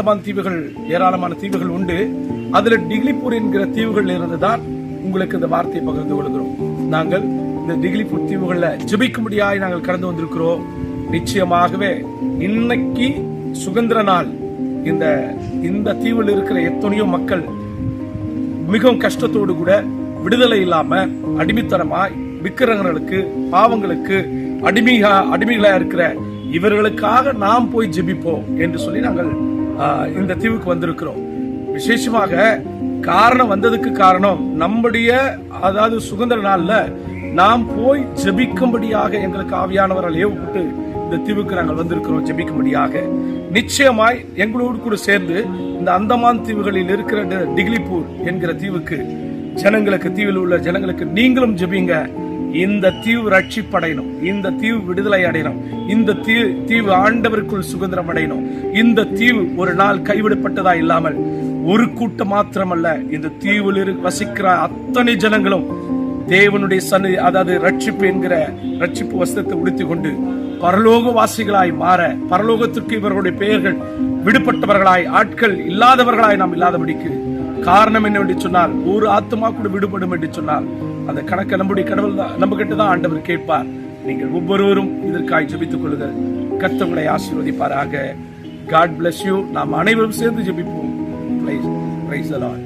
அந்தமான் தீவுகள், ஏராளமான தீவுகள் உண்டு. அதுல டிக்லிபூர் என்கிற தீவுகள் இருந்துதான் உங்களுக்கு இந்த வார்த்தையை பகிர்ந்து கொள்கிறோம். நாங்கள் இந்த டிக்லிபூர் தீவுகள்ல ஜெபிக்கும்படியாய் நாங்கள் கடந்து வந்திருக்கிறோம். நிச்சயமாகவே இன்னைக்கு சுதந்திர நாள். இந்த தீவில் இருக்கிற எத்தனையோ மக்கள் மிகவும் கஷ்டத்தோடு கூட விடுதலை இல்லாம அடிமைத்தனமாய் விக்கிரகங்களுக்கு, பாவங்களுக்கு அடிமைகளா இருக்கிற இவர்களுக்காக நாம் போய் ஜெபிப்போம் என்று சொல்லி நாங்கள் இந்த தீவுக்கு வந்திருக்கிறோம். விசேஷமாக காரணம் வந்ததுக்கு காரணம் நம்முடைய சுதந்திர நாள்ல நாம் போய் ஜெபிக்கும்படியாக எங்களுக்கு ஆவியானவரால் ஏவப்பட்டு இந்த தீவுக்கு நாங்கள் வந்திருக்கிறோம் ஜெபிக்கும்படியாக. நிச்சயமாய் எங்களோடு கூட சேர்ந்து இந்த அந்தமான் தீவுகளில் இருக்கிற டிக்லிபூர் என்கிற தீவுக்கு தீவில் உள்ள ஜனங்களுக்கு நீங்களும் ஜெபிங்க. இந்த தீவு ரட்சிப்படையணும், இந்த தீவு விடுதலை அடையணும், இந்த தீவு ஆண்டவருக்குள் சுதந்திரம் அடையணும். இந்த தீவு ஒரு நாள் கைவிடப்பட்டதா இல்லாமல் ஒரு கூட்டம் மாத்திரமல்ல, இந்த தீவில் வசிக்கிற அத்தனை ஜனங்களும் தேவனுடைய சன்னதி, ரட்சிப்பு என்கிற ரட்சிப்பு வஸ்திரத்தை உடுத்திக் கொண்டு பரலோக வாசிகளாய் மாற, பரலோகத்திற்கு இவர்களுடைய பெயர்கள் விடுபட்டவர்களாய், ஆட்கள் இல்லாதவர்களாய் நாம் இல்லாதபடிக்கு காரணம் என்னவென்று சொன்னால், ஒரு ஆத்மா கூட விடுபடும் என்று சொன்னால் அந்த கணக்கை நம்முடைய கடவுள் தான், நம்ம கிட்ட தான் ஆண்டவர் கேட்பார். நீங்கள் ஒவ்வொருவரும் இதற்காய் ஜெபித்துக் கொள்ளுங்கள். கர்த்தர் உங்களை ஆசீர்வதிப்பாராக. God bless you. நாம் அனைவரும் சேர்ந்து ஜெபிப்போம். Praise the Lord.